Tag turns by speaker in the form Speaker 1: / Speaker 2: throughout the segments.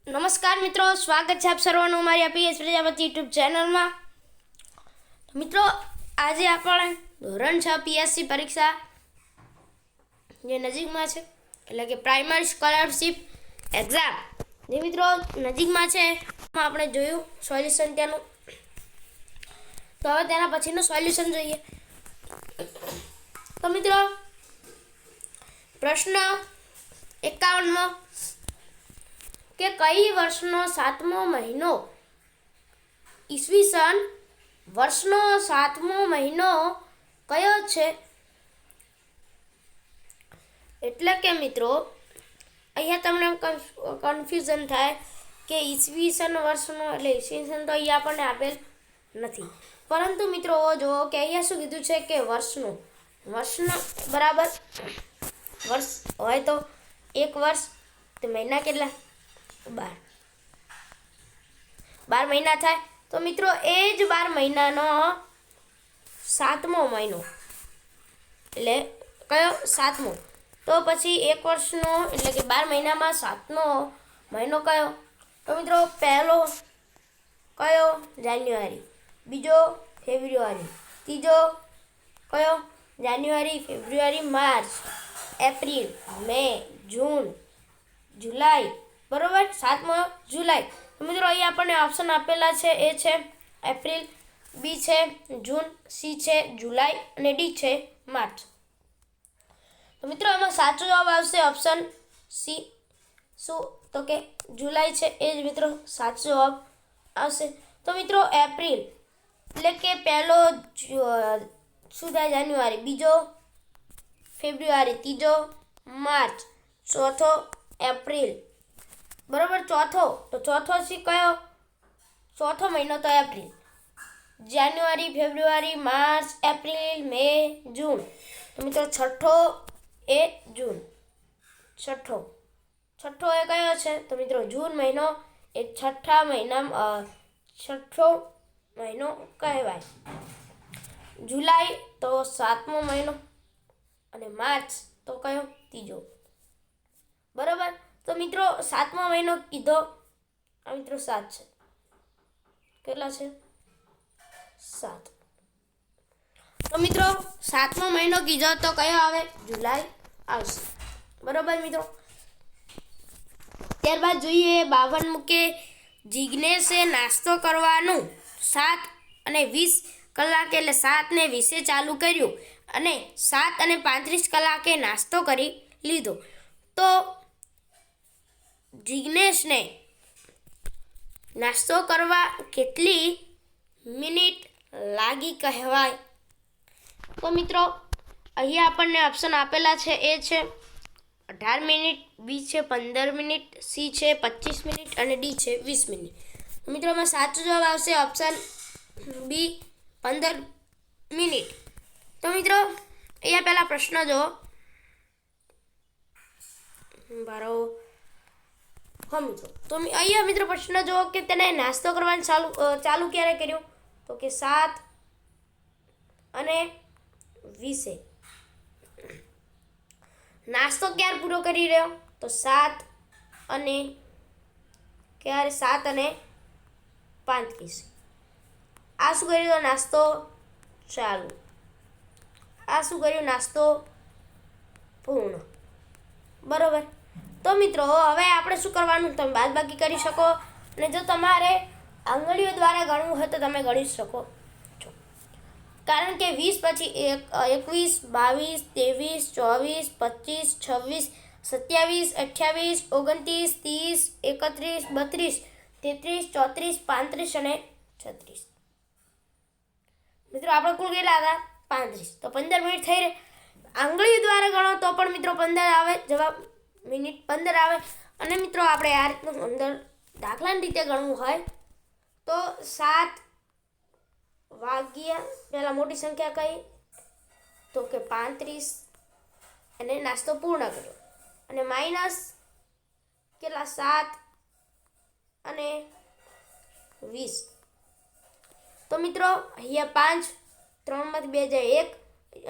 Speaker 1: નમસ્કાર મિત્રો, સ્વાગત છે આપ સર્વનું અમારી આપીએસ પ્રજાપતિ યુટ્યુબ ચેનલમાં. મિત્રો, આજે આપણે ધોરણ 6 પીએસસી પરીક્ષા જે નજીકમાં છે, એટલે કે પ્રાઇમરી સ્કોલરશિપ એક્ઝામ જે મિત્રો નજીકમાં છે, આપણે જોયું સોલ્યુશન ત્યાંનું. તો હવે તેના પછીનું સોલ્યુશન જોઈએ. તો મિત્રો, પ્રશ્ન 51માં કે કઈ વર્ષનો 7મો મહિનો ઈસવીસન વર્ષનો 7મો મહિનો કયો છે? એટલે કે મિત્રો અહીંયા તમને કન્ફ્યુઝન થાય કે ઈસવીસન વર્ષનો એટલે ઈસવીસન તો અહીંયા આપણને આપેલ નથી, પરંતુ મિત્રો જુઓ કે અહીંયા શું કીધું છે કે વર્ષનો બરાબર વર્ષ હોય તો એક વર્ષ, તો મહિના કેટલા? 12 મહિના થાય. તો મિત્રો એ જ 12 મહિનાનો 7મો મહિનો એટલે કયો? 7મો. તો પછી એક વર્ષનો એટલે કે 12 મહિનામાં 7મો મહિનો કયો? તો મિત્રો પહેલો કયો? જાન્યુઆરી. બીજો ફેબ્રુઆરી. ત્રીજો કયો? જાન્યુઆરી, ફેબ્રુઆરી, માર્ચ, એપ્રિલ, મે, જૂન, જુલાઈ. બરોબર, 7મો જુલાઈ. તો મિત્રો અહીં આપણને ઓપ્શન આપેલા છે, એ છે એપ્રિલ, બી છે જૂન, સી છે જુલાઈ અને ડી છે માર્ચ. તો મિત્રો એમાં સાચો જવાબ આવશે ઓપ્શન સી. શું? તો કે જુલાઈ છે, એ જ મિત્રો સાચો જવાબ આવશે. તો મિત્રો એપ્રિલ એટલે કે પહેલો શું થાય? જાન્યુઆરી. બીજો ફેબ્રુઆરી. ત્રીજો માર્ચ. ચોથો એપ્રિલ. બરોબર, ચોથો છે કયો? ચોથો મહિનો તો એપ્રિલ. જાન્યુઆરી, ફેબ્રુઆરી, માર્ચ, એપ્રિલ, મે, જૂન. તો મિત્રો છઠ્ઠો એ જૂન. છઠ્ઠો એ કયો છે? તો મિત્રો જૂન મહિનો એ છઠ્ઠો મહિનો કહેવાય. જુલાઈ તો 7મો મહિનો અને માર્ચ તો કયો? ત્રીજો. બરોબર, તો મિત્રો 7મો મહિનો કીધો આ મિત્રો 7 છે. કેટલા છે? 7. તો મિત્રો 7મો મહિનો કીધો તો કયો આવે? જુલાઈ આવશે. બરોબર મિત્રો, ત્યારબાદ જોઈએ 52 કે જિજ્ઞેશે નાસ્તો કરવાનું 7:20 કલાકે એટલે 7:20 ચાલુ કર્યું અને 7:35 કલાકે નાસ્તો કરી લીધો. તો જિજ્ઞેશને નાસ્તો કરવા કેટલી મિનિટ લાગી કહેવાય? તો મિત્રો અહીંયા આપણને ઓપ્શન આપેલા છે, એ છે 18 મિનિટ, બી છે 15 મિનિટ, સી છે 25 મિનિટ અને ડી છે 20 મિનિટ. મિત્રો એમાં સાચો જવાબ આવશે ઓપ્શન બી 15 મિનિટ. તો મિત્રો અહીંયા પહેલા પ્રશ્ન જો બારો. હા મિત્રો, તો અહીંયા મિત્રો પ્રશ્ન જુઓ કે તેને નાસ્તો કરવાનું ચાલુ ક્યારે કર્યું? તો કે 7:20. નાસ્તો ક્યારે પૂરો કરી રહ્યો? તો 7:35. આ શું કર્યું? તો નાસ્તો ચાલુ. આ શું કર્યું? નાસ્તો પૂર્ણ. બરોબર, તો મિત્રો હવે આપણે શું કરવાનું? તમે બાદબાકી કરી શકો, અને જો તમારે આંગળીઓ દ્વારા ગણવું હોય તો તમે ગણી શકો છો, કારણ કે 20 પછી 21, 22, 23, 24, 25, 26, 27, 28, 29, 30, 31, 32, 33, 34, 35 અને 36. મિત્રો આપણે કુલ કેટલા હતા? 35. તો 15 મિનિટ થઈ રહે. આંગળીઓ દ્વારા ગણો તો પણ મિત્રો 15 આવે જવાબ, મિનિટ 15 આવે. અને મિત્રો આપણે આ રીતનું અંદર દાખલાની રીતે ગણવું હોય તો 7 વાગ્યા, પહેલા મોટી સંખ્યા કઈ? તો કે 35 અને નાસ્તો પૂર્ણ કર્યો, અને માઇનસ કેટલા? 7 અને 20. તો મિત્રો અહીંયા 5, 3માંથી 2 જાય 1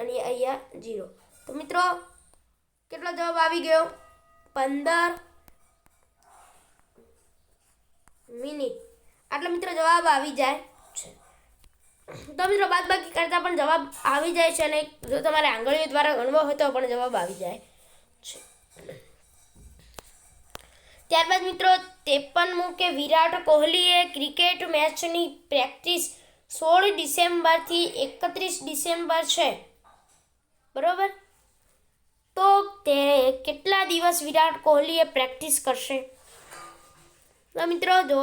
Speaker 1: અને અહીંયા 0. તો મિત્રો કેટલો જવાબ આવી ગયો? 15 મિનિટ. આટલો મિત્રો જવાબ આવી જાય છે. તો મિત્રો બાદબાકી કરતાં પણ જવાબ આવી જાય છે અને જો તમારે આંગળીઓ દ્વારા ગણવો હોય તો પણ જવાબ આવી જાય છે. ત્યારબાદ મિત્રો 53મું કે વિરાટ કોહલીએ ક્રિકેટ મેચની પ્રેક્ટિસ 16 ડિસેમ્બરથી 31 ડિસેમ્બર છે, બરોબર. તો તે કેટલા દિવસ વિરાટ કોહલીએ પ્રેક્ટિસ કરશે? તો મિત્રો જો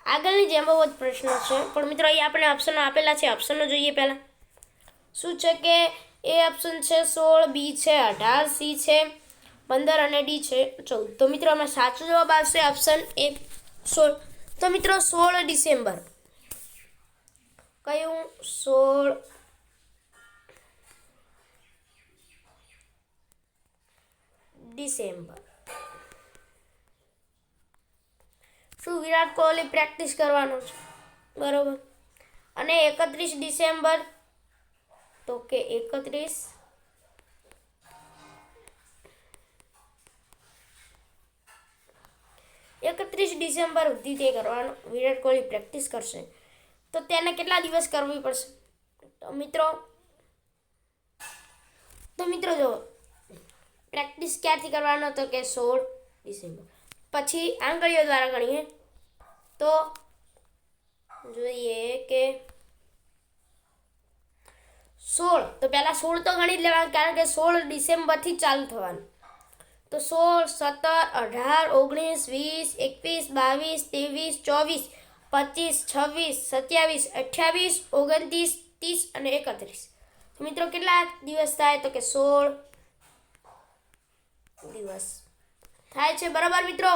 Speaker 1: આગળની જેમ બહુ જ પ્રશ્ન છે, પણ મિત્રો અહીં આપણે ઓપ્શનો આપેલા છે. ઓપ્શનો જોઈએ પહેલાં. શું છે કે એ ઓપ્શન છે 16, બી છે 18, સી છે 15 અને ડી છે 14. તો મિત્રો આમાં સાચો જવાબ આવશે ઓપ્શન એ 16. તો મિત્રો 16 ડિસેમ્બર. કયું? 16 ડિસેમ્બર. શું વિરાટ કોહલી પ્રેક્ટિસ કરવાનો છે, બરોબર. અને 31 ડિસેમ્બર, તો કે 31 ડિસેમ્બર સુધી તે કરવાનો વિરાટ કોહલી પ્રેક્ટિસ કરશે. તો તેને કેટલા દિવસ કરવી પડશે? તો મિત્રો જો પ્રેક્ટિસ ક્યારથી કરવાનો, તો કે 16 ડિસેમ્બર. પછી આંગળીઓ દ્વારા ગણીએ તો જોઈએ કે 16, તો પહેલાં 16 તો ગણી જ લેવાનું, કારણ કે 16 ડિસેમ્બરથી ચાલુ થવાનું. તો 16, 17, 18, 19, 20, 21, 22, 23, 24, 25, 26, 27, 28, 29, 30 અને 31. તો મિત્રો કેટલા દિવસ થાય? તો કે 16 દિવસ થાય છે, બરાબર મિત્રો.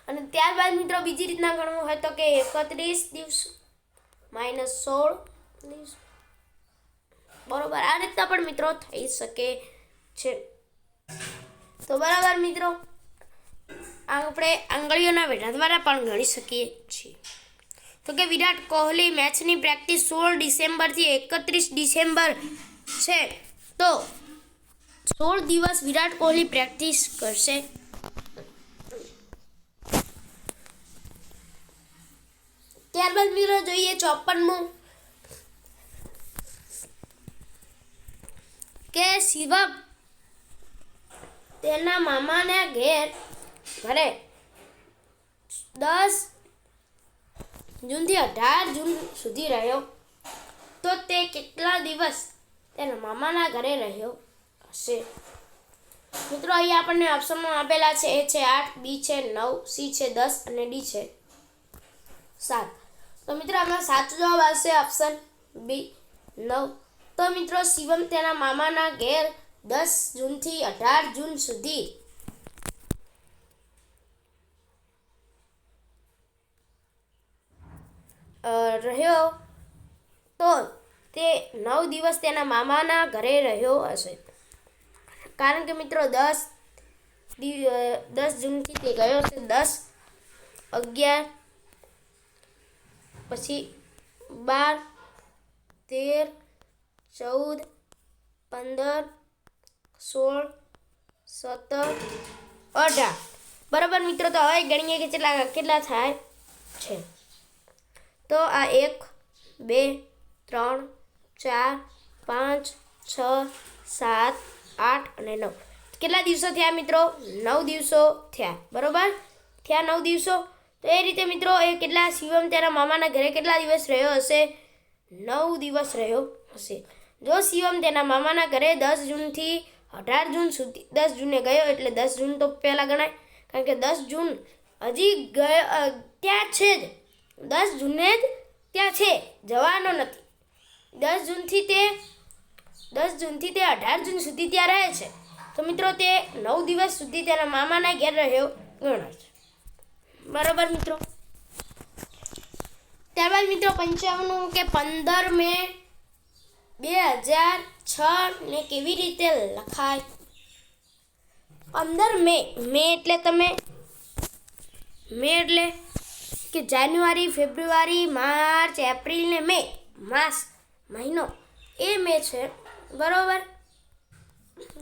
Speaker 1: અને ત્યારબાદ મિત્રો બીજી રીતના ગણવું હોય તો કે 31 દિવસ માઇનસ 16 દિવસ, બરોબર. આ રીતના પણ મિત્રો થઈ શકે છે. તો બરાબર મિત્રો, આપણે આંગળીઓના વેઢા દ્વારા પણ ગણી શકીએ છીએ. તો કે વિરાટ કોહલી મેચની પ્રેક્ટિસ 16 ડિસેમ્બરથી 31 ડિસેમ્બર છે, તો 16 દિવસ વિરાટ કોહલી પ્રેક્ટિસ કરશે. ત્યારબાદ મિત્રો જોઈએ 54મું કે શિવમ તેના મામાના ઘરે 10 જૂનથી 18 જૂન સુધી રહ્યો. તો તે કેટલા દિવસ તેના મામાના ઘરે રહ્યો હશે? મિત્રો અહીં આપણને ઓપ્શનમાં આપેલા છે. એ છે 8, બી છે 9, સી છે 10 અને ડી છે 7. તો મિત્રો આમાં સાચો જવાબ આવશે ઓપ્શન બી 9. તો મિત્રો શિવમ તેના મામાના ઘેર 10 જૂનથી 18 જૂન સુધી રહ્યો. તો તે 9 દિવસ તેના મામાના ઘરે રહ્યો હશે, કારણ કે મિત્રો 10 જૂનથી તે ગયો છે. 10, 11, પછી 12, 13, 14, 15, 16, 17, 18. બરાબર મિત્રો. તો હવે ગણીએ કે કેટલા થાય છે. તો આ 1, 2, 3, 4, 5, 6, 7, 8 અને 9. કેટલા દિવસો થયા મિત્રો? 9 દિવસો થયા, બરોબર. થયા 9 દિવસો. તો એ રીતે મિત્રો એ કેટલા શિવમ તેના મામાના ઘરે કેટલા દિવસ રહ્યો હશે? 9 દિવસ રહ્યો હશે. જો શિવમ તેના મામાના ઘરે 10 જૂનથી 18 જૂન સુધી 10 જૂને ગયો, એટલે 10 જૂન તો પહેલાં ગણાય, કારણ કે 10 જૂન હજી ત્યાં છે જ. 10 જૂને જ ત્યાં છે, જવાનો નથી. 10 જૂનથી તે 18 જૂન સુધી ત્યાં રહે છે. તો મિત્રો તે 9 દિવસ સુધી તેના મામાના ઘેર રહ્યો ગણાય છે, બરાબર મિત્રો. ત્યારબાદ મિત્રો 55મું કે 15 મે 2006 ને કેવી રીતે લખાય? 15 મે એટલે કે જાન્યુઆરી, ફેબ્રુઆરી, માર્ચ, એપ્રિલ ને મે, માસ મહિનો એ મે છે, બરોબર.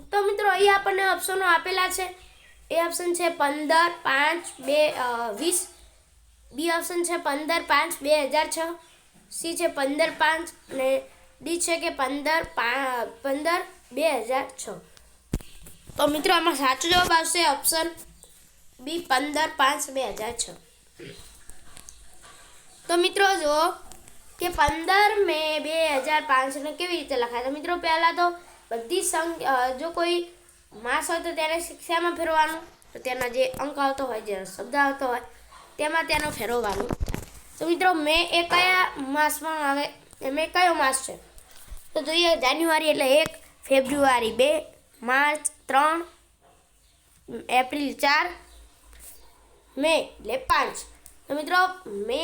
Speaker 1: તો મિત્રો અહીં આપણને ઓપ્શનો આપેલા છે. એ ઓપ્શન છે 15, 5, 2, 20. બી ઓપ્શન છે 15, 5, 2006. સી છે 15, 5 અને ડી છે કે 15, 2006. તો મિત્રો આમાં સાચો જવાબ આવશે ઓપ્શન બી 15, 5, 2006. તો મિત્રો જો કે 15 મે 2005 ને કેવી રીતે લખાય? તો મિત્રો પહેલાં તો બધી સંખ્યા જો કોઈ માસ હોય તો તેને શિક્ષામાં ફેરવવાનું, તો તેના જે અંક આવતો હોય, જે શબ્દ આવતો હોય તેમાં તેનો ફેરવવાનું. તો મિત્રો મે એ કયા માસમાં આવે? મે કયો માસ છે? તો જોઈએ જાન્યુઆરી એટલે 1, ફેબ્રુઆરી 2, માર્ચ 3, એપ્રિલ 4, મે એટલે 5. તો મિત્રો મે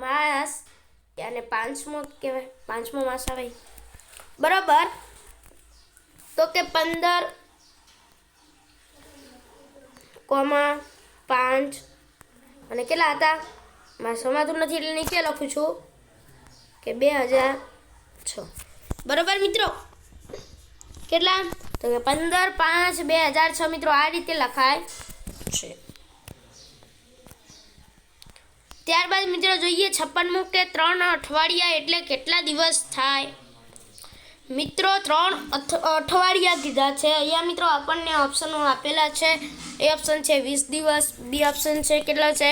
Speaker 1: માસ અને 5મો કહેવાય, 5મો માસ આવે બરાબર. તો કે 15, 5 અને કેટલા હતા? મારે સમાતું નથી એટલે નીચે લખું છું કે 2006. બરાબર મિત્રો, કેટલા? તો કે 15, 5, 2006. મિત્રો આ રીતે લખાય છે. ત્યારબાદ મિત્રો જોઈએ 56મું કે 3 અઠવાડિયા એટલે કેટલા દિવસ થાય? મિત્રો 3 અઠવાડિયા કીધા છે અહીંયા. મિત્રો આપણને ઓપ્શનો આપેલા છે. એ ઓપ્શન છે 20 દિવસ, બી ઓપ્શન છે કેટલા છે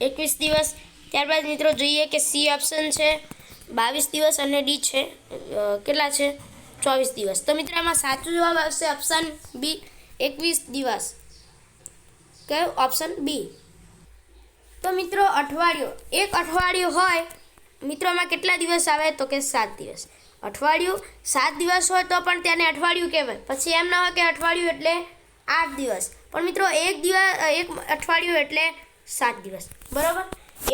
Speaker 1: 21 દિવસ. ત્યારબાદ મિત્રો જોઈએ કે સી ઓપ્શન છે 22 દિવસ અને ડી છે કેટલા છે 24 દિવસ. તો મિત્રો આમાં સાચો જવાબ આવશે ઓપ્શન બી 21 દિવસ. કયો? Option B. તો મિત્રો અઠવાડિયું, એક અઠવાડિયું હોય મિત્રોમાં કેટલા દિવસ આવે? તો કે 7 દિવસ. અઠવાડિયું 7 દિવસ હોય તો પણ તેને અઠવાડિયું કહેવાય. પછી એમ ના હોય કે અઠવાડિયું એટલે 8 દિવસ, પણ મિત્રો એક અઠવાડિયું એટલે 7 દિવસ બરાબર.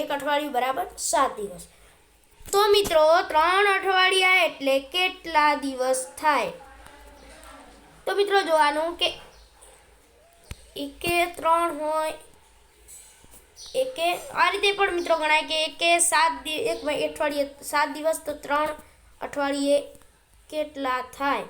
Speaker 1: એક અઠવાડિયું બરાબર 7 દિવસ. તો મિત્રો 3 અઠવાડિયા એટલે કેટલા દિવસ થાય? તો મિત્રો જોવાનું કે એકે 3 હોય, એકે આ રીતે પણ મિત્રો ગણાય કે એકે 7 એક અઠવાડિયે 7 દિવસ, તો 3 અઠવાડિયે કેટલા થાય?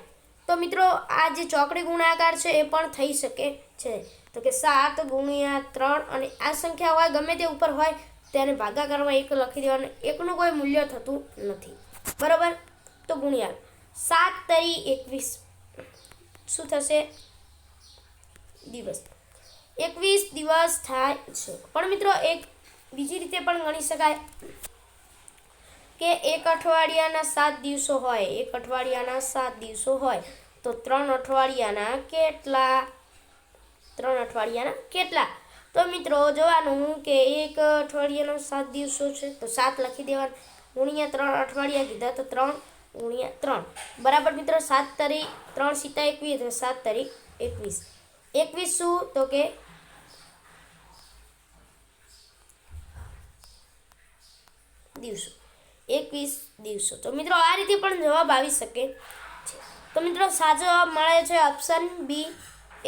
Speaker 1: તો મિત્રો આ જે ચોકડી ગુણાકાર છે એ પણ થઈ શકે છે. તો કે 7 ગુણ્યા 3 અને આ સંખ્યા હોય ગમે તે ઉપર હોય તેને ભાગાકારમાં 1 લખી દેવાનું. એકનું કોઈ મૂલ્ય થતું નથી બરાબર. તો ગુણ્યા 7 તરી 21 શું થશે? દિવસ. 21 દિવસ થાય છે. પણ મિત્રો એક બીજી રીતે પણ ગણી શકાય કે એક અઠવાડિયાના 7 દિવસો હોય, એક અઠવાડિયાના 7 દિવસો હોય તો 3 અઠવાડિયાના કેટલા? 3 અઠવાડિયાના કેટલા? તો મિત્રો જોવાનું કે એક અઠવાડિયાનો 7 દિવસો છે તો 7 લખી દેવાનું, ગુણ્યા 3 અઠવાડિયા કીધા તો 3 ગુણ્યા 3 બરાબર. મિત્રો 7 તરી 3 સીતા 21, 7 તરી 21. 21 શું? તો કે દિવસો, 21 દિવસો. તો મિત્રો આ રીતે પણ જવાબ આવી શકે છે. તો મિત્રો સાચો જવાબ મળે છે ઓપ્શન બી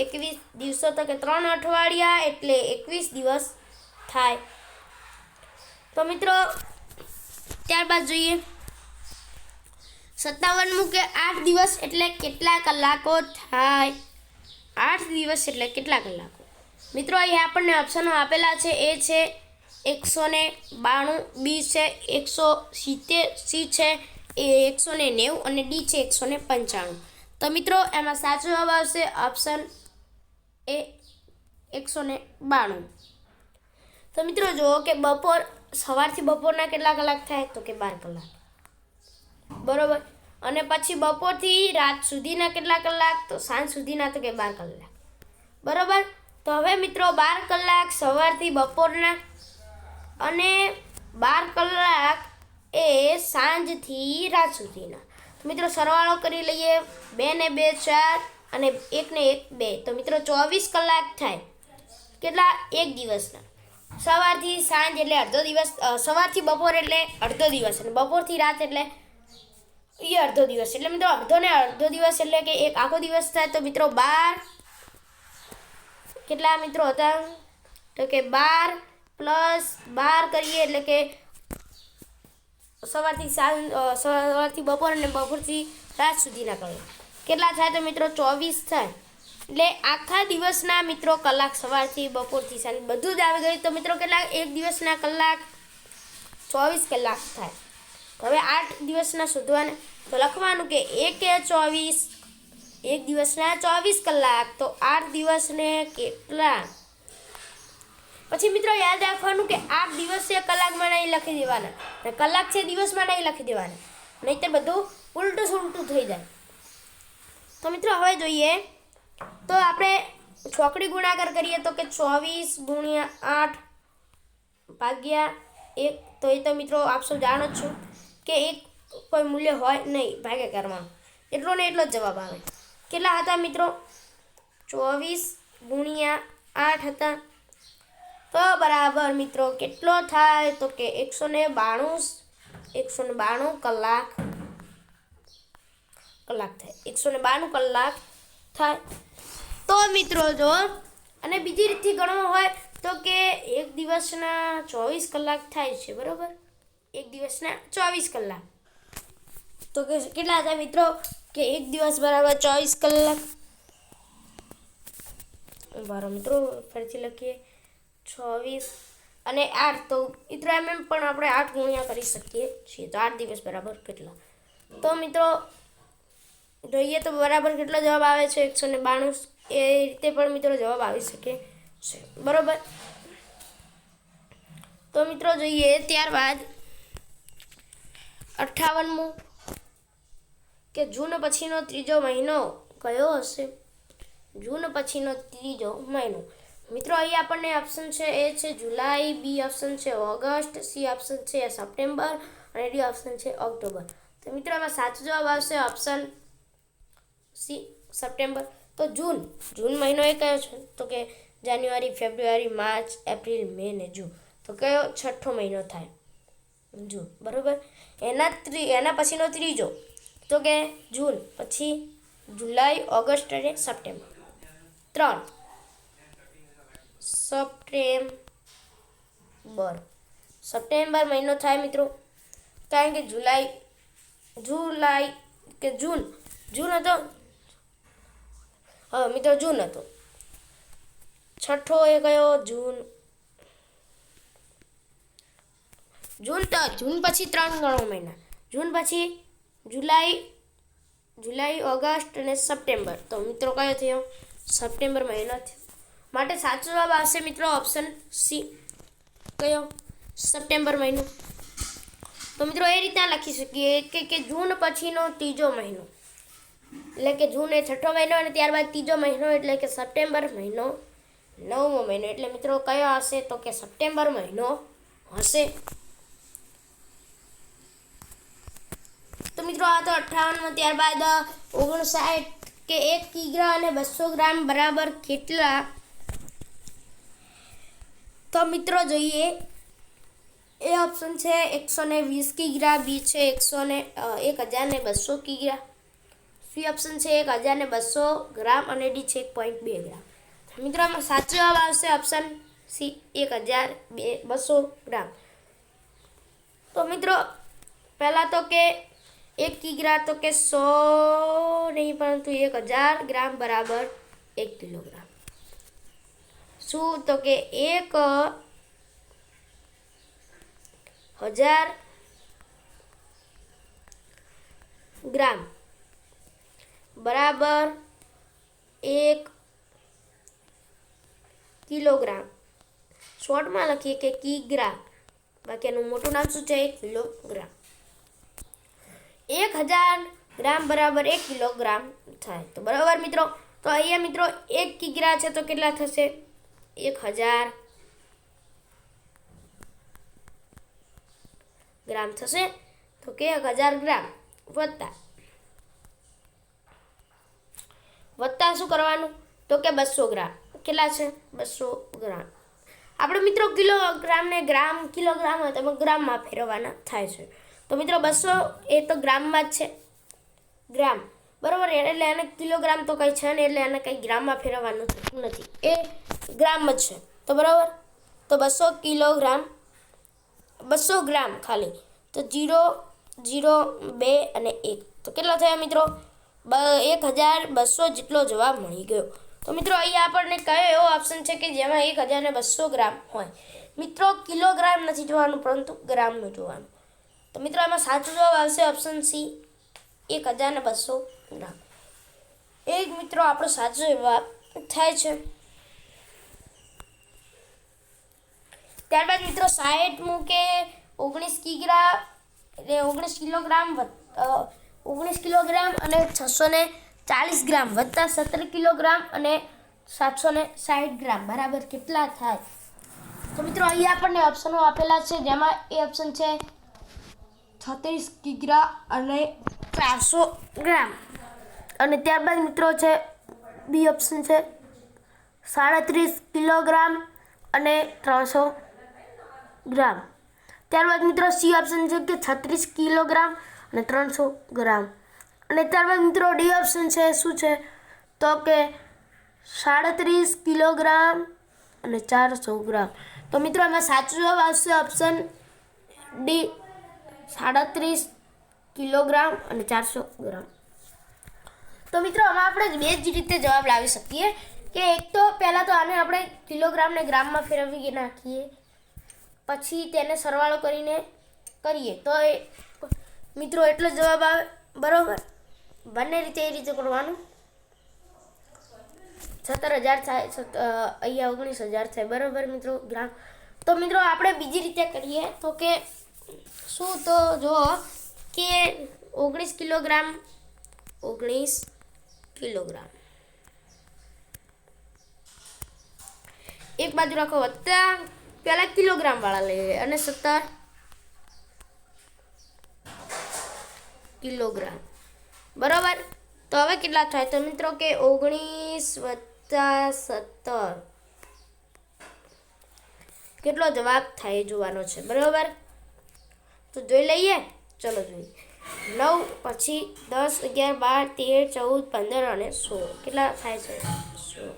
Speaker 1: 21 દિવસો. તો કે 3 અઠવાડિયા એટલે 21 દિવસ થાય. તો મિત્રો ત્યારબાદ જોઈએ 57મું કે 8 દિવસ એટલે કેટલા કલાકો થાય? 8 દિવસ એટલે કેટલા કલાકો? મિત્રો અહીંયા આપણને ઓપ્શનો આપેલા છે. એ છે 192, બી છે 170, સી છે 190 અને ડી છે 195. તો મિત્રો એમાં સાચો જવાબ આવશે ઓપ્શન એ 192. તો મિત્રો જુઓ કે સવારથી બપોરના કેટલા કલાક થાય? તો કે 12 કલાક બરાબર. અને પછી બપોરથી રાત સુધીના કેટલા કલાક? તો સાંજ સુધીના, તો કે 12 કલાક બરાબર. તો હવે મિત્રો 12 કલાક સવારથી બપોરના અને 12 કલાક એ સાંજથી રાત સુધીના. તો મિત્રો સરવાળો કરી લઈએ. 2 ને 2 4 અને 1 ને 1 2. તો મિત્રો 24 કલાક થાય. કેટલા? એક દિવસના. સવારથી સાંજ એટલે અડધો દિવસ, સવારથી બપોર એટલે અડધો દિવસ, અને બપોરથી રાત એટલે એ અડધો દિવસ. એટલે મિત્રો અડધો ને અડધો દિવસ એટલે કે એક આખો દિવસ થાય. તો મિત્રો 12 કેટલા મિત્રો હતા? તો કે 12 પ્લસ 12 કરીએ એટલે કે સવારથી બપોર અને બપોરથી રાત સુધીના કલાક કેટલા થાય? તો મિત્રો 24 થાય. એટલે આખા દિવસના મિત્રો કલાક સવારથી બપોરથી સાંજ બધું જ આવી ગયું. તો મિત્રો કેટલા એક દિવસના કલાક 24 કલાક થાય. હવે 8 દિવસના શોધવાના. તો લખવાનું કે 1 એ 24, એક દિવસના 24 કલાક. તો 8 દિવસને કેટલા? પછી મિત્રો યાદ રાખવાનું કે 8 દિવસ છે કલાકમાં નહીં લખી દેવાના, અને કલાક છે દિવસમાં નહીં લખી દેવાના, નહીંતર બધું ઉલટું સુલટું થઈ જાય. તો મિત્રો હવે જોઈએ. તો આપણે ચોકડી ગુણાકાર કરીએ તો કે 24 ગુણ્યા 8 ભાગ્યા 1. તો એ તો મિત્રો આપ સૌ જાણો જ છો કે એક કોઈ મૂલ્ય હોય નહીં ભાગાકારમાં, એટલો ને એટલો જ જવાબ આવે. કેટલા હતા મિત્રો? 24 ગુણ્યા 8 હતા. તો બરાબર મિત્રો કેટલો થાય? તો કે 192 કલાક થાય. 192 કલાક થાય. તો મિત્રો જો અને બીજી રીતથી ગણવો હોય તો કે એક દિવસના 24 કલાક થાય છે, બરાબર? એક દિવસના 24 કલાક. તો કે કેટલા થાય મિત્રો? કે એક દિવસ બરાબર 24 કલાક. બરાબર મિત્રો ફરીથી લખીએ 24 અને 8. તો મિત્રો એમ પણ આપણે 8 ગુણ્યા કરી શકીએ છીએ. તો 8 દિવસ બરાબર કેટલા? તો મિત્રો જોઈએ તો બરાબર કેટલો જવાબ આવે છે? 192. એ રીતે પણ મિત્રો જવાબ આવી શકે છે, બરાબર? તો મિત્રો જોઈએ ત્યારબાદ 58મું કે જૂન પછીનો ત્રીજો મહિનો કયો હશે? જૂન પછીનો ત્રીજો મહિનો મિત્રો અહીં આપણને ઓપ્શન છે એ છે જુલાઈ, બી ઓપ્શન છે ઓગસ્ટ, સી ઓપ્શન છે સપ્ટેમ્બર અને ડી ઓપ્શન છે ઓક્ટોબર. તો મિત્રો આમાં સાચો જવાબ આવશે ઓપ્શન સી સપ્ટેમ્બર. તો જૂન મહિનો એ કયો છે? તો કે જાન્યુઆરી, ફેબ્રુઆરી, માર્ચ, એપ્રિલ, મે ને જૂન. તો કયો છઠ્ઠો મહિનો થાય? જૂન, બરાબર. એના પછીનો ત્રીજો તો કે જૂન, પછી જુલાઈ, ઓગસ્ટ અને સપ્ટેમ્બર. 3 સપ્ટેમ્બર મહિનો થાય મિત્રો, કારણ કે જૂન હતો. હા મિત્રો જૂન હતો. છઠ્ઠો એ કયો? જૂન પછી 3 ગણો મહિના. જૂન પછી જુલાઈ, ઓગસ્ટ અને સપ્ટેમ્બર. તો મિત્રો કયો થયો? સપ્ટેમ્બર મહિનો થયો. માટે સાચો જવાબ આવશે મિત્રો ઓપ્શન સી. કયો? સપ્ટેમ્બર મહિનો. તો મિત્રો એ રીતના લખી શકીએ કે જૂન પછીનો ત્રીજો મહિનો, એટલે કે જૂન એ છઠ્ઠો મહિનો અને ત્યારબાદ ત્રીજો મહિનો એટલે કે સપ્ટેમ્બર મહિનો 9મો મહિનો. એટલે મિત્રો કયો હશે? તો કે સપ્ટેમ્બર મહિનો હશે. તો મિત્રો આ તો 58માં. ત્યારબાદ 59 કે 1 કિગ્રા અને 200 ગ્રામ બરાબર કેટલા? તો મિત્રો જોઈએ. એ ઓપ્શન છે 120 કિગ્રા, બી છે 1200 કિગ્રા, સી ઓપ્શન છે 1200 ગ્રામ અને ડી છે 1.2 ગ્રામ. મિત્રો આમાં સાચો જવાબ આવશે ઓપ્શન સી 1200 ગ્રામ. તો મિત્રો પહેલાં તો કે 1 કિગ્રા તો કે 100 નહીં પરંતુ 1000 ગ્રામ બરાબર 1 કિલોગ્રામ. શું? તો કે 1000 ગ્રામ બરાબર 1 કિલોગ્રામ. શોર્ટમાં લખીએ કે કિગ્રા, બાકી એનું મોટું નામ શું છે? કિલોગ્રામ. 1000 ગ્રામ બરાબર 1 કિલોગ્રામ થાય. તો બરાબર મિત્રો. તો અહીંયા મિત્રો 1 કિગ્રા છે તો કેટલા થશે? 1000 ગ્રામ થશે. તો કે 1000 ગ્રામ વત્તા શું કરવાનું? તો કે 200 ગ્રામ. કેટલા છે? 200 ગ્રામ. આપણે મિત્રો કિલોગ્રામને કિલોગ્રામ હોય તો ગ્રામમાં ફેરવવાના થાય છે. તો મિત્રો 200 એ તો ગ્રામમાં જ છે, ગ્રામ, બરાબર. એટલે એને કિલોગ્રામ તો કંઈ છે ને, એટલે એને કંઈ ગ્રામમાં ફેરવવાનું થતું નથી, એ ગ્રામ જ છે. તો બરાબર. તો 200 કિલોગ્રામ, 200 ગ્રામ ખાલી. તો 0, 0, 2 અને 1. તો કેટલા થયા મિત્રો? 1200 જેટલો જવાબ મળી ગયો. તો તો મિત્રો અહીંયા આપણને કયો એવો ઓપ્શન છે કે જેમાં 1200 ગ્રામ હોય? મિત્રો કિલોગ્રામ નથી જોવાનું પરંતુ ગ્રામનું જોવાનું. તો મિત્રો આમાં સાચો જવાબ આવશે ઓપ્શન સી, 1200 ગ્રામ. એ જ મિત્રો આપણો સાચો જવાબ થાય છે. ત્યારબાદ મિત્રો 60 કે 19 કિગ્રા એટલે 19 કિલોગ્રામ 19 કિલોગ્રામ અને 640 ગ્રામ વત્તા 17 કિલોગ્રામ અને 760 ગ્રામ બરાબર કેટલા થાય? તો મિત્રો અહીંયા આપણને ઓપ્શનો આપેલા છે, જેમાં એ ઓપ્શન છે 36 કિગ્રા અને 400 ગ્રામ. અને ત્યારબાદ મિત્રો છે બી ઓપ્શન છે 37 કિલોગ્રામ અને 300 ગ્રામ. ત્યારબાદ મિત્રો સી ઓપ્શન છે કે 36 કિલોગ્રામ અને 300 ગ્રામ. અને ત્યારબાદ મિત્રો ડી ઓપ્શન છે શું છે તો કે 37 કિલોગ્રામ અને 400 ગ્રામ. તો મિત્રો આમાં સાચો જવાબ આવશે ઓપ્શન ડી, 37 કિલોગ્રામ અને 400 ગ્રામ. તો મિત્રો આમાં આપણે બે જ રીતે જવાબ લાવી શકીએ કે એક તો પહેલાં તો આને આપણે કિલોગ્રામને ગ્રામમાં ફેરવી નાખીએ, પછી તેને સરવાળો કરીને કરીએ તો એ મિત્રો એટલો જવાબ આવે બરાબર. બંને રીતે એ રીતે કરવાનું. 17,000 થાય, અહીંયા 19,000 થાય બરાબર મિત્રો ગ્રામ. તો મિત્રો આપણે બીજી રીતે કરીએ તો કે શું, તો જો કે 19 કિલોગ્રામ એક બાજુ રાખો વત્તા પહેલાં કિલોગ્રામ વાળા લઈએ અને 17 કિલોગ્રામ બરાબર. તો હવે કેટલા થાય? તો મિત્રો કે 19 વત્તા 17 કેટલો જવાબ થાય જોવાનો છે બરાબર. તો જોઈ લઈએ, ચલો જોઈએ. 9 પછી 10 11 12 13 14 15 અને 16 કેટલા થાય છે? 16.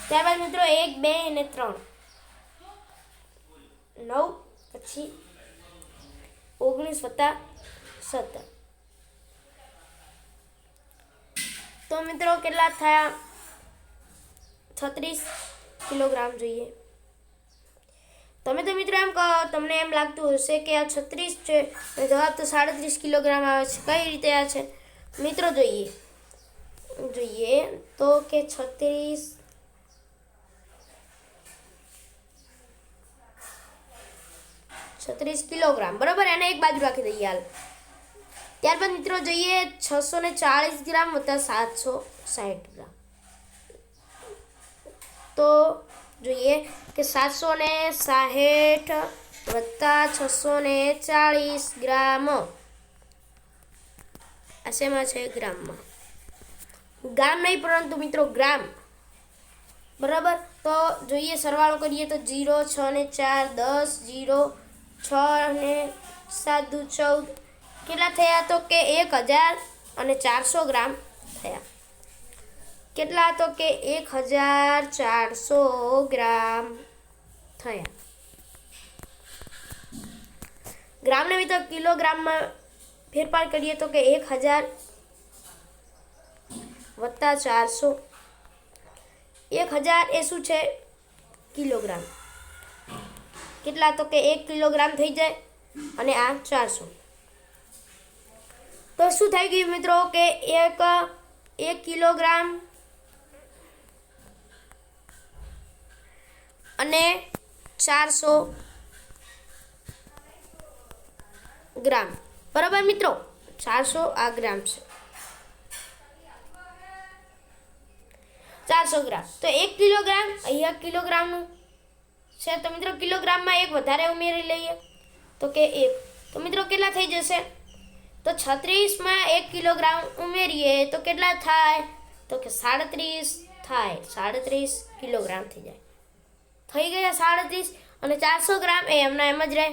Speaker 1: ત્યારબાદ મિત્રો 1 2 અને 3 9 પછી 19 વત્તા 17 તો મિત્રો કેટલા થયા? 36 કિલોગ્રામ જોઈએ. તમે તો મિત્રો એમ કહો, તમને એમ લાગતું હશે કે આ 36 છે અને જવાબ તો 37 કિલોગ્રામ આવે છે, કઈ રીતે આ છે? મિત્રો જોઈએ તો કે 36 કિલોગ્રામ બરાબર, એને એક બાજુ રાખી દઈએ હાલ. ત્યારબાદ મિત્રો જોઈએ 640 ગ્રામ વત્તા 760 ગ્રામ. તો જોઈએ કે 760 વત્તા 640 ગ્રામ આ શેમાં છે? ગ્રામમાં. ગામ નહીં પરંતુ મિત્રો ગ્રામ બરાબર. તો જોઈએ સરવાળો કરીએ તો 0 6 ને 4 10 0 6 ને 7 દુ 14 કેટલા થયા? તો કે 1400 ગ્રામ થયા. કેટલા? તો કે 1400 ગ્રામ થયા. ગ્રામને મિત્રો કિલોગ્રામમાં ફેરફાર કરીએ તો કે 1000 વત્તા 400. 1000 એ શું છે? કિલોગ્રામ. કેટલા? તો કે 1 કિલોગ્રામ થઈ જાય અને આ 400. તો શું થઈ ગયું મિત્રો કે 1 કિલોગ્રામ અને 400 ગ્રામ બરાબર મિત્રો. 400 આ ગ્રામ છે, 400 ગ્રામ. તો 1 કિલોગ્રામ અહીંયા કિલોગ્રામનું છે, તો મિત્રો કિલોગ્રામમાં એક વધારે ઉમેરી લઈએ તો કે 1. તો મિત્રો કેટલા થઈ જશે? તો 36માં 1 કિલોગ્રામ ઉમેરીએ તો કેટલા થાય? તો કે 37 થાય. 37 કિલોગ્રામ થઈ જાય. થઈ ગયા 37 અને 400 ગ્રામ એ એમના એમ જ રહે,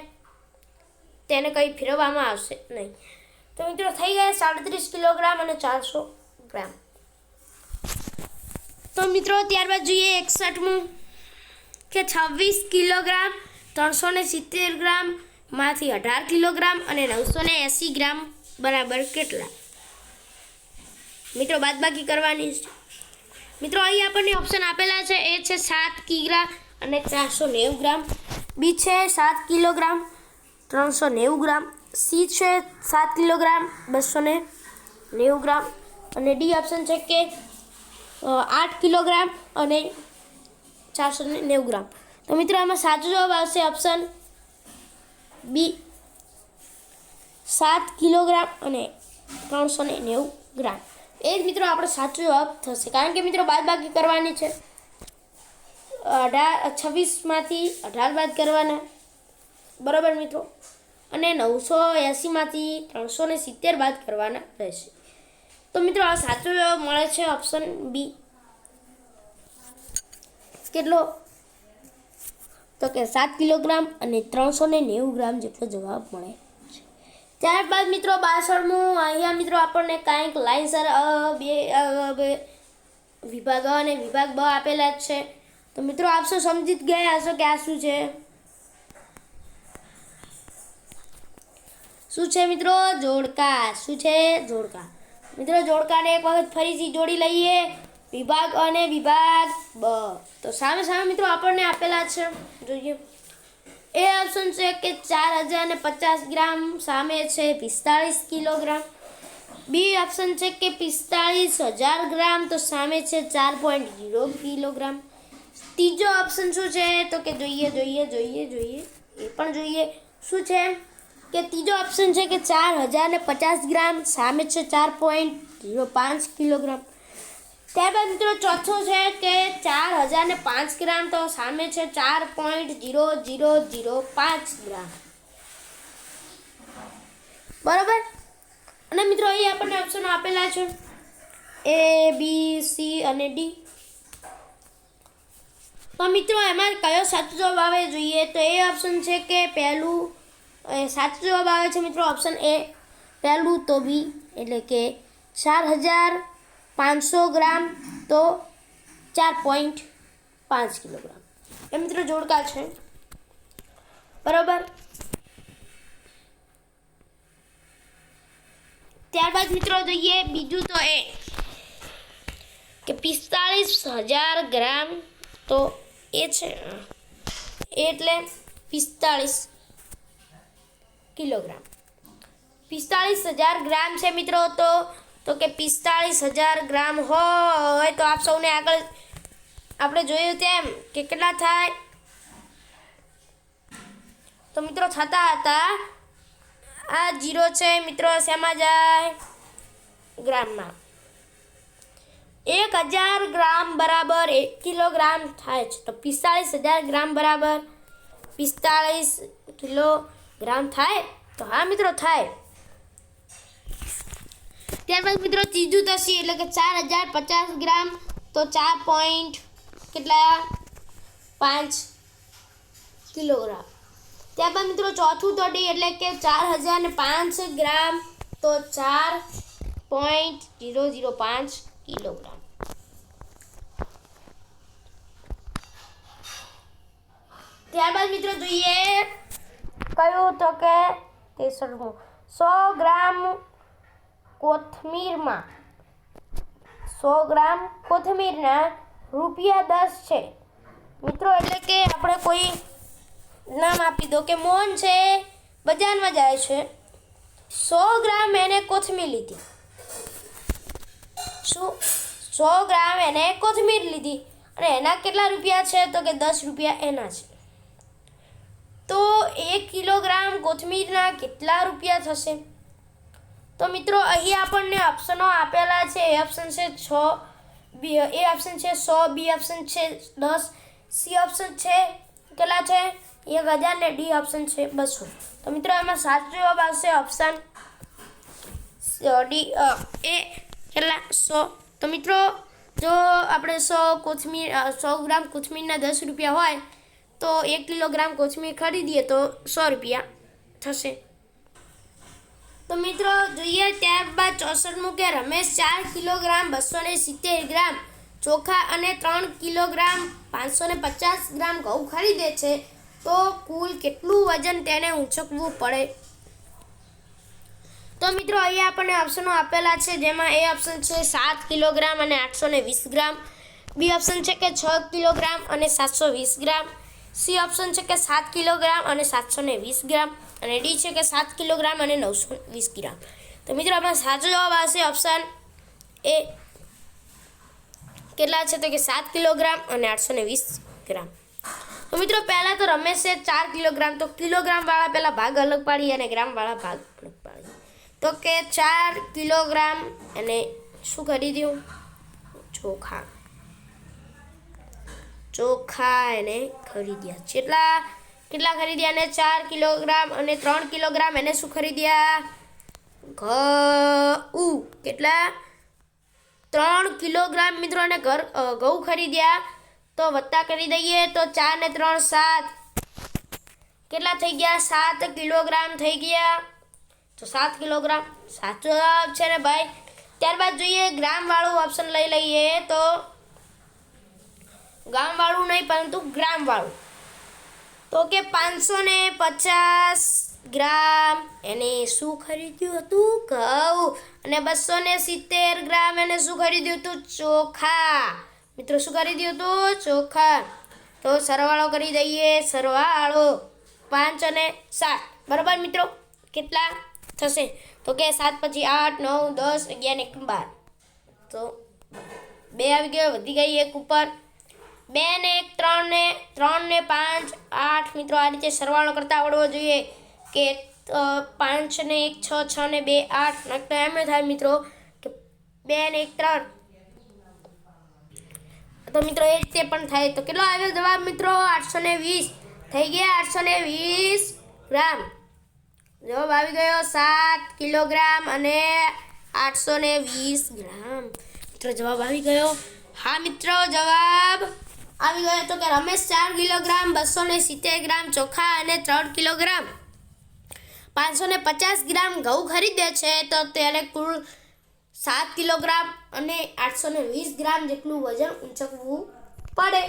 Speaker 1: તેને કંઈ ફેરવવામાં આવશે નહીં. તો મિત્રો થઈ ગયા 37 કિલોગ્રામ અને 400 ગ્રામ. તો મિત્રો ત્યારબાદ જોઈએ 61મું કે 26 કિલોગ્રામ 370 ગ્રામ માંથી 18 કિલોગ્રામ અને 980 ગ્રામ બરાબર કેટલા? મિત્રો બાદબાકી કરવાની છે. મિત્રો અહીં આપણને ઓપ્શન આપેલા છે. એ છે 7 કિગ્રા અને 490 ગ્રામ. બી છે 7 કિલોગ્રામ 390 ગ્રામ. સી છે 7 કિલોગ્રામ 290 ગ્રામ. અને ડી ઓપ્શન છે કે 8 કિલોગ્રામ અને 490 ગ્રામ. તો મિત્રો આમાં સાચો જવાબ આવશે ઓપ્શન બી 7 કિલોગ્રામ અને 390 ગ્રામ. એ જ મિત્રો આપણો સાચો જવાબ થશે, કારણ કે મિત્રો બાદબાકી કરવાની છે. 26માંથી 18 બાદ કરવાના, બરાબર મિત્રો, અને 980માંથી 370 બાદ કરવાના રહેશે. તો મિત્રો આ સાચો જવાબ મળે છે ઓપ્શન બી. કેટલો? તો કે 7 કિલોગ્રામ અને 390 ગ્રામ જેટલો જવાબ મળે છે. ત્યારબાદ મિત્રો 62મું, અહીંયા મિત્રો આપણને કાંઈક લાઈનસર વિભાગ અ અને વિભાગ બ આપેલા જ છે. તો મિત્રો આપ સૌ સમજી જ ગયા હશો કે આ શું છે. શું છે મિત્રો? જોડકા. શું છે? જોડકા. મિત્રો જોડકાને એક વખત ફરીથી જોડી લઈએ. વિભાગ અ અને વિભાગ બ. તો સામે સામે મિત્રો આપણને આપેલા છે, જોઈએ. એ ઓપ્શન છે કે 4050 ગ્રામ સામે છે 45 કિલોગ્રામ. બી ઓપ્શન છે કે 45000 ગ્રામ તો સામે છે 4.0 કિલોગ્રામ. ત્રીજો ઓપ્શન શું છે? તો કે જોઈએ એ પણ જોઈએ. શું છે કે ત્રીજો ઓપ્શન છે કે 4050 ગ્રામ સામે છે 4.05 કિલોગ્રામ. ત્યારબાદ મિત્રો ચોથો છે કે 4005 ગ્રામ તો સામે છે 4.0005 ગ્રામ, બરાબર. અને મિત્રો અહીં આપણને ઓપ્શનો આપેલા છે એ, બી, સી અને ડી. તો મિત્રો એમાં કયો સાચો જવાબ આવે જોઈએ? તો એ ઓપ્શન છે કે પહેલું સાચો જવાબ આવે છે મિત્રો ઓપ્શન એ પહેલું. તો બી એટલે કે 4500 ગ્રામ તો 4.5 કિલોગ્રામ. એ મિત્રો જોડકા છે, બરાબર. ત્યારબાદ મિત્રો જોઈએ બીજું. તો એ કે 45000 ગ્રામ તો એ છે એટલે 45 કિલોગ્રામ. 45000 ગ્રામ છે મિત્રો. તો કે 45000 ગ્રામ હોય તો આપ સૌને આગળ આપણે જોયું તેમ કે કેટલા થાય? તો મિત્રો થતા હતા, આ 0 છે મિત્રો, શેમાં જાય? ગ્રામમાં. 1000 ગ્રામ બરાબર 1 કિલોગ્રામ થાય છે. તો 45000 ગ્રામ બરાબર 45 કિલોગ્રામ થાય. તો હા મિત્રો થાય. ત્યારબાદ મિત્રો ત્રીજું થશે એટલે કે 4050 ગ્રામ તો 4.5 કિલોગ્રામ. ત્યારબાદ મિત્રો ચોથું તો ડી એટલે કે 4005 ગ્રામ તો 4.005 કિલોગ્રામ. ત્યારબાદ મિત્રો જોઈએ કયું? તો કે 63મું. 100 ગ્રામ કોથમીરમાં 100 ગ્રામ કોથમીરના ₹10 છે મિત્રો. એટલે કે આપણે કોઈ નામ આપી દો કે મોહન છે, બજારમાં જાય છે, 100 ગ્રામ એને કોથમીર લીધી. શું? 100 ગ્રામ એને કોથમીર લીધી અને એના કેટલા રૂપિયા છે? તો કે 10 રૂપિયા એના છે. તો 1 કિલોગ્રામ કોથમીરના કેટલા રૂપિયા થશે? તો મિત્રો અહીં આપણને ઓપ્શનો આપેલા છે. એ ઓપ્શન છે 6, બી એ ઓપ્શન છે 100, બી ઓપ્શન છે 10, સી ઓપ્શન છે કેટલા છે? 1000 ને ડી ઓપ્શન છે 200. તો મિત્રો એમાં સાચો જવાબ આવશે ઓપ્શન ડી એ કેટલા? 100. તો મિત્રો જો આપણે 100 ગ્રામ કોથમીરના 10 રૂપિયા હોય તો 1 કિલોગ્રામ કોથમીર ખરીદીએ તો 100 રૂપિયા થશે. તો મિત્રો જોઈએ ત્યારબાદ 64મું કે રમેશ 4 કિલોગ્રામ 270 ગ્રામ ચોખા અને 3 કિલોગ્રામ 550 ગ્રામ ઘઉં ખરીદે છે તો કુલ કેટલું વજન તેને ઊંચકવું પડે? તો મિત્રો અહીંયા આપણને ઓપ્શનો આપેલા છે, જેમાં એ ઓપ્શન છે 7 કિલોગ્રામ અને 820 ગ્રામ, બી ઓપ્શન છે કે 6 કિલોગ્રામ અને 720 ગ્રામ, સી ઓપ્શન છે કે 7 કિલોગ્રામ અને 720 ગ્રામ, અને ડી છે કે 7 કિલોગ્રામ અને 920 ગ્રામ. તો મિત્રો આપણો સાચો જવાબ આવશે ઓપ્શન એ. કેટલા છે તો કે 7 કિલોગ્રામ અને 820 ગ્રામ. તો મિત્રો પહેલાં તો રમેશે 4 કિલોગ્રામ, તો કિલોગ્રામવાળા પહેલાં ભાગ અલગ પાડી અને ગ્રામવાળા ભાગ અલગ પાડી. તો કે 4 કિલોગ્રામ અને શું ખરીદ્યું? ચોખા એને ખરીદ્યા. કેટલા ખરીદ્યા? અને 4 કિલોગ્રામ અને 3 કિલોગ્રામ એને શું ખરીદ્યા? ઘઉં. કેટલા? 3 કિલોગ્રામ મિત્રો અને ઘઉં ખરીદ્યા. તો વત્તા કરી દઈએ તો 4 ને 3 7. કેટલા થઈ ગયા? 7 કિલોગ્રામ થઈ ગયા. તો 7 કિલોગ્રામ સાચો જવાબ છે ને ભાઈ. ત્યારબાદ જોઈએ ગ્રામવાળું ઓપ્શન લઈ લઈએ. તો ગામવાળું નહીં પરંતુ ગ્રામવાળું. તો કે 550 ગ્રામ એને શું ખરીદ્યું હતું? ઘઉં. અને 270 ગ્રામ એને શું ખરીદ્યું હતું? ચોખા. મિત્રો શું ખરીદ્યું હતું? ચોખા. તો સરવાળો કરી દઈએ. સરવાળો 5 અને 7 બરાબર મિત્રો કેટલા થશે? તો કે 7 પછી 8 9 10 11 1 12. તો 2 આવી ગયો, વધી ગઈ 1 ઉપર. 2 ને 1 3 ને 3 ને 5 8. મિત્રો આ રીતે સરવાળો કરતા આવડવો જોઈએ કે 5 ને 1 6 6 ને 2 8. નકર એમ થાય મિત્રો કે 2 ને 1 3. તો મિત્રો એ રીતે પણ થાય. તો કેટલો આવ્યો જવાબ મિત્રો? 820 થઈ ગયા. 820 ગ્રામ જવાબ આવી ગયો. 7 કિલોગ્રામ અને 820 ગ્રામ. મિત્રો જવાબ આવી ગયો. હા મિત્રો જવાબ આવી ગયો. તો કે રમેશ 4 કિલોગ્રામ 270 ગ્રામ ચોખા અને 3 કિલોગ્રામ 550 ગ્રામ ઘઉં ખરીદે છે. તો તેને કુલ 7 કિલોગ્રામ અને 820 ગ્રામ જેટલું વજન ઊંચકવું પડે.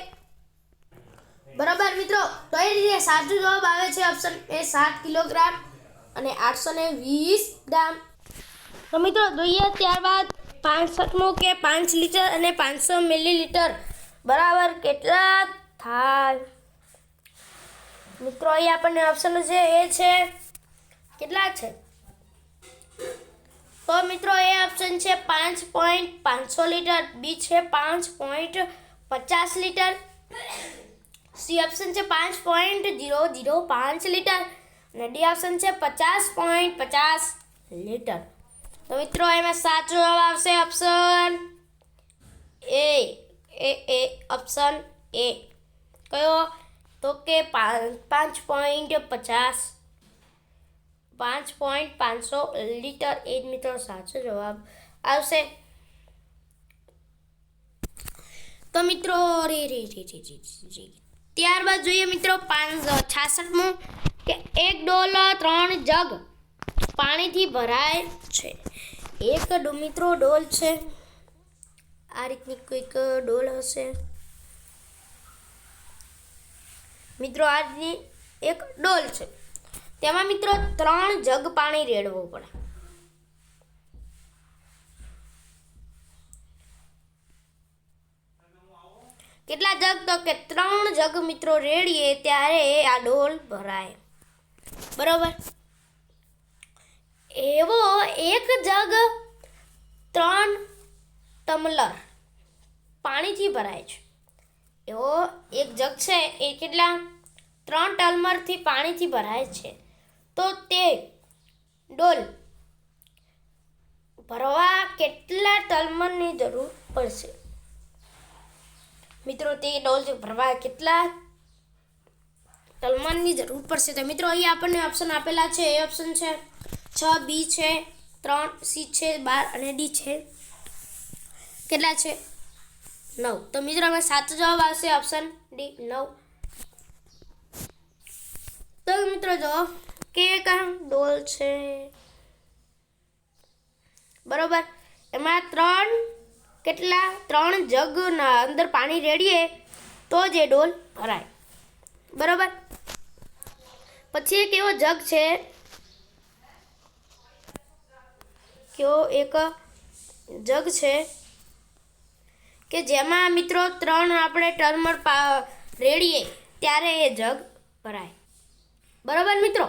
Speaker 1: બરાબર મિત્રો. તો એ રીતે સાચો જવાબ આવે છે ઓપ્શન એ 7 કિલોગ્રામ અને 820 ગ્રામ. તો મિત્રો જોઈએ ત્યારબાદ 65 કે 5 લીટર અને 500 મિલીલીટર બરાબર કેટલા થાય? મિત્રો અહીં આપણને ઓપ્શન છે એ છે કેટલા છે? તો મિત્રો એ ઓપ્શન છે 5.500 લીટર, બી છે 5.50 લીટર, સી ઓપ્શન છે 5.005 લીટર અને ડી ઓપ્શન છે 50.50 લીટર. તો મિત્રો એમાં સાચો જવાબ આવશે ઓપ્શન એ. ઓપ્શન એ કયો? તો કે 5.500 લીટર એ જ મિત્રો સાચો જવાબ આવશે. તો મિત્રો ત્યારબાદ જોઈએ મિત્રો 66મું કે 1 ડોલ 3 જગ પાણીથી ભરાય છે. એક મિત્રો ડોલ છે. આ રીતની કોઈક ડોલ હશે મિત્રો. આ રીતની એક ડોલ છે. તેમાં મિત્રો 3 જગ પાણી રેડવું પડે. કેટલા જગ? તો કે 3 જગ મિત્રો રેડીએ ત્યારે આ ડોલ ભરાય. બરોબર. એવો એક જગ 3 ટમ્લર પાણીથી ભરાય છે. એવો એક જગ છે એ કેટલા 3 ટમ્લરથી પાણીથી ભરાય છે. તો તે ડોલ ભરવા કેટલા ટમ્લરની જરૂર પડશે? મિત્રો તે ડોલ ભરવા કેટલા ટમ્લરની જરૂર પડશે? તો મિત્રો અહીં આપણને ઓપ્શન આપેલા છે. એ ઓપ્શન છે 6, બી છે 3, સી છે 12 અને ડી છે કેટલા છે 9. તો મિત્રો અમે સાચો જવાબ આવશે ઓપ્શન ડી 9. તો મિત્રો જો કે એક ડોલ છે બરોબર. એમાં 3 જગના અંદર પાણી રેડીએ તો જ એ ડોલ ભરાય. બરોબર. પછી એક એવો જગ છે એક જગ છે કે જેમાં મિત્રો 3 આપણે ટર્મર રેડીએ ત્યારે એ જગ ભરાય. બરાબર મિત્રો.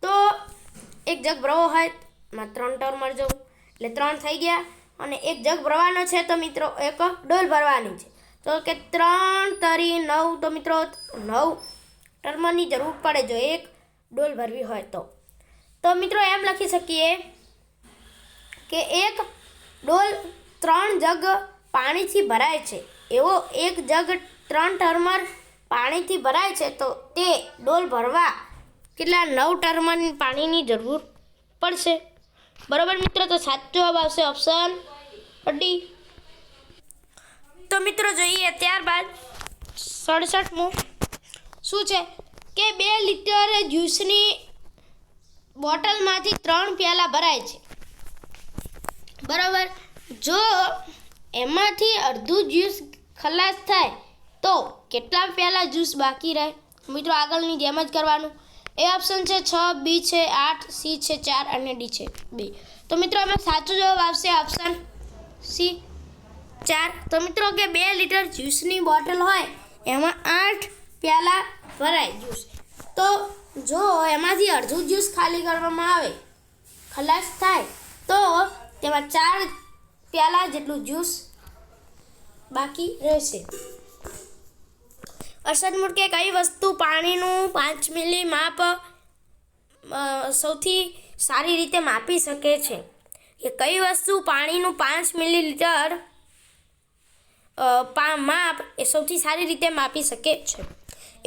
Speaker 1: તો એક જગ ભરવો હોય એમાં 3 ટર્મર જવું એટલે 3 થઈ ગયા. અને એક જગ ભરવાનો છે તો મિત્રો એક ડોલ ભરવાની છે. તો કે 3 તરી 9, તો મિત્રો 9 ટર્મરની જરૂર પડે જો એક ડોલ ભરવી હોય તો મિત્રો એમ લખી શકીએ કે એક ડોલ 3 જગ પાણીથી ભરાય છે. એવો એક જગ 3 ટર્મર પાણીથી ભરાય છે તો તે ડોલ ભરવા કેટલા 9 ટર્મર પાણીની જરૂર પડશે. બરાબર મિત્રો. તો સાચો જવાબ આવશે ઓપ્શન ડી. તો મિત્રો જોઈએ ત્યારબાદ 67મું શું છે કે 2 લીટર જ્યુસની બોટલમાંથી 3 પ્યાલા ભરાય છે. બરાબર. જો એમાંથી અડધું જ્યુસ ખલાસ થાય તો કેટલા પ્યાલા જ્યુસ બાકી રહે? મિત્રો આગળની જેમ જ કરવાનું. એ ઓપ્શન છે 6, બી છે 8, સી છે 4 અને ડી છે 2. તો મિત્રો એમાં સાચો જવાબ આવશે ઓપ્શન સી 4. તો મિત્રો કે 2 લીટર જ્યુસની બોટલ હોય એમાં 8 પ્યાલા ભરાય જ્યુસ. તો જો એમાંથી અડધું જ્યુસ ખાલી કરવામાં આવે ખલાસ થાય તો તેમાં 4 પ્યાલા જેટલું જ્યુસ બાકી રહેશે. 68મું કે કઈ વસ્તુ પાણીનું 5 મિલી માપ સૌથી સારી રીતે માપી શકે છે? કે કઈ વસ્તુ પાણીનું 5 મિલીલીટર માપ એ સૌથી સારી રીતે માપી શકે છે?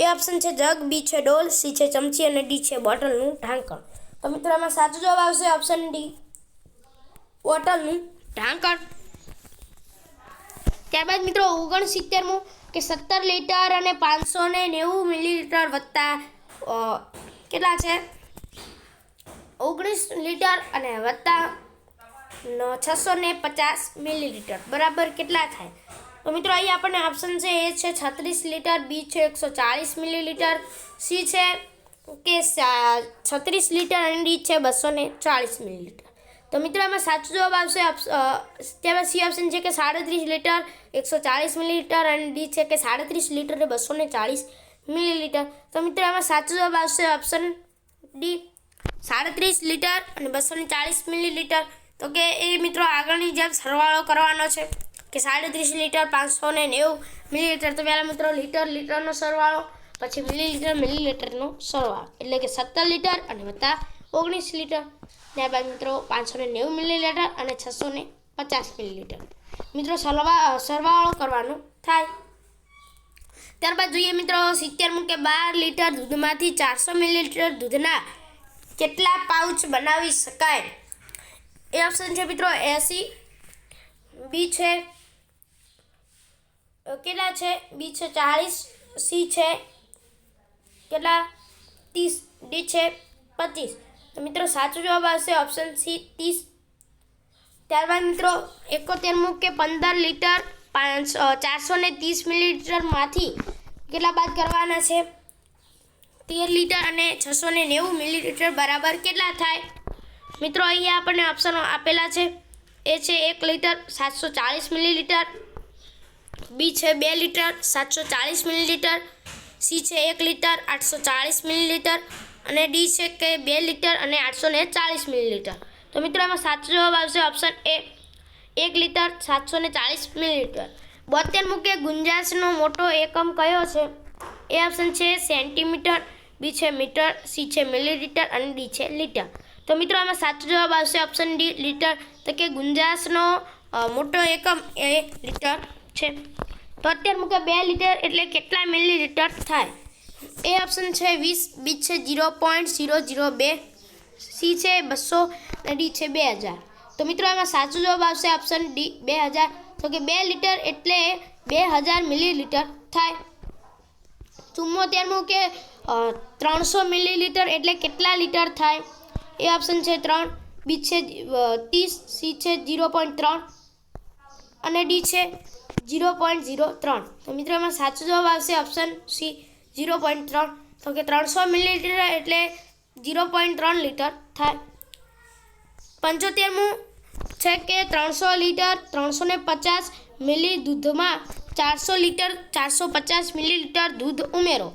Speaker 1: એ ઓપ્શન છે જગ, બી છે ડોલ, સી છે ચમચી અને ડી છે બોટલનું ઢાંકણ. તો મિત્રો એમાં સાચો જવાબ આવશે ઓપ્શન ડી, બોટલનું ઢાંકણ. ત્યારબાદ મિત્રો 69મું કે 17 લીટર અને 590 મિલીલીટર વત્તા કેટલા છે 19 લીટર અને વત્તા 650 મિલીલીટર બરાબર કેટલા થાય? તો મિત્રો અહીં આપણને ઓપ્શન છે એ છે 36 લીટર, બી છે 140 મિલીલીટર, સી છે કે 36 લીટર અને ડી છે 240 મિલીલીટર. તો મિત્રો એમાં સાચો જવાબ આવશે તેમાં સી ઓપ્શન છે કે 37 લીટર 140 મિલીલીટર અને ડી છે કે 37 લીટર 240 મિલીલીટર. તો મિત્રો એમાં સાચો જવાબ આવશે ઓપ્શન ડી 37 લીટર અને 240 મિલીલીટર. તો કે એ મિત્રો આગળની જેમ સરવાળો કરવાનો છે કે 37 લીટર 590 મિલીલીટર. તો પહેલાં મિત્રો લીટરનો સરવાળો, પછી મિલીલીટરનો સરવાળો એટલે કે 17 લીટર અને વત્તા 19 લીટર. ત્યારબાદ મિત્રો 590 મિલીલીટર અને 650 મિલીલીટર મિત્રો સરવાળો કરવાનો થાય. ત્યારબાદ જોઈએ મિત્રો 70મું કે 12 લીટર દૂધમાંથી 400 મિલીલીટર દૂધના કેટલા પાઉચ બનાવી શકાય? એ ઓપ્શન છે મિત્રો 80, બી છે કેટલા છે બી છે 40, સી છે કેટલા 30, ડી છે 25. તો મિત્રો સાચો જવાબ આવશે ઓપ્શન સી 30. ત્યારબાદ મિત્રો 71મું કે 15 લીટર 430 મિલીલીટરમાંથી કેટલા બાદ કરવાના છે? 13 લીટર અને 690 મિલીલીટર બરાબર કેટલા થાય? મિત્રો અહીંયા આપણને ઓપ્શનો આપેલા છે. એ છે 1 લીટર 740 મિલીલીટર, બી છે 2 લીટર 740 મિલીલીટર, સી છે 1 લીટર 840 મિલીલીટર અને ડી છે કે 2 લીટર અને 840 મિલીલીટર. તો મિત્રો એમાં સાચો જવાબ આવશે ઓપ્શન એ 1 લીટર 740 મિલીલીટર. 72મું કે ગુંજાશનો મોટો એકમ કયો છે? એ ઓપ્શન છે સેન્ટીમીટર, બી છે મીટર, સી છે મિલીલીટર અને ડી છે લીટર. તો મિત્રો આમાં સાચો જવાબ આવશે ઓપ્શન ડી લીટર. તો કે ગુંજાશનો મોટો એકમ એ લીટર છે. 73મું કે 2 લીટર એટલે કેટલા મિલીલીટર થાય? એ ઓપ્શન છે 20, બી છે 0.002, સી છે 200 અને ડી છે 2000. તો મિત્રો આમાં સાચો જવાબ આવશે ઓપ્શન ડી 2000. તો કે 2 લીટર એટલે 2000 મિલીલીટર થાય. 74મું કે 300 મિલીલીટર એટલે કેટલા લીટર થાય? એ ઓપ્શન છે 3, બી છે 30, સી છે 0.3 અને ડી છે 0.03. તો મિત્રો એમાં સાચો જવાબ આવશે ઓપ્શન સી 0.3. તો કે 300 મિલીલીટર એટલે 0.3 લીટર થાય. 75મું છે કે 300 લીટર 350 મિલી દૂધમાં 400 લીટર 450 મિલીલીટર દૂધ ઉમેરો,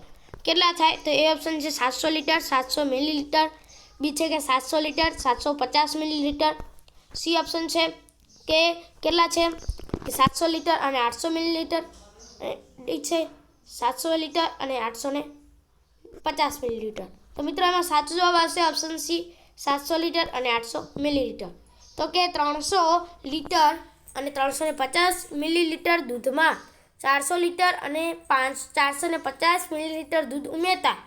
Speaker 1: કેટલા થાય? તો એ ઓપ્શન છે 700 લીટર 700 મિલીલીટર, બી છે કે 700 લીટર 750 મિલીલીટર, સી ઓપ્શન છે કે કેટલા છે કે 700 લીટર અને 800 મિલીલીટર, ડી છે 700 લીટર અને 850 મિલીલીટર. તો મિત્રો એમાં સાચો જવાબ આવશે ઓપ્શન સી 700 લીટર અને 800 મિલીલીટર. તો કે 300 લીટર અને 350 મિલીલીટર દૂધમાં 400 લીટર અને 450 મિલીલીટર દૂધ ઉમેરતા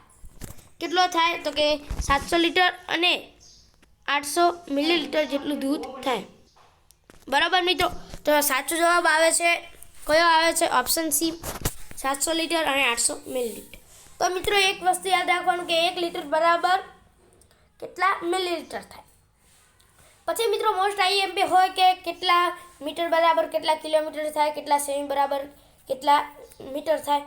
Speaker 1: કેટલો થાય? તો કે 700 લીટર અને 800 મિલીલીટર જેટલું દૂધ થાય. બરાબર મિત્રો, તો સાચો જવાબ આવે છે કયો આવે છે? ઓપ્શન સી 700 લીટર અને 800 મિલીલીટર. તો મિત્રો એક વસ્તુ યાદ રાખવાનું કે 1 લીટર બરાબર કેટલા મિલીલીટર થાય. પછી મિત્રો મોસ્ટ આઈએમપી હોય કે કેટલા મીટર બરાબર કેટલા કિલોમીટર થાય, કેટલા સેમી બરાબર કેટલા મીટર થાય.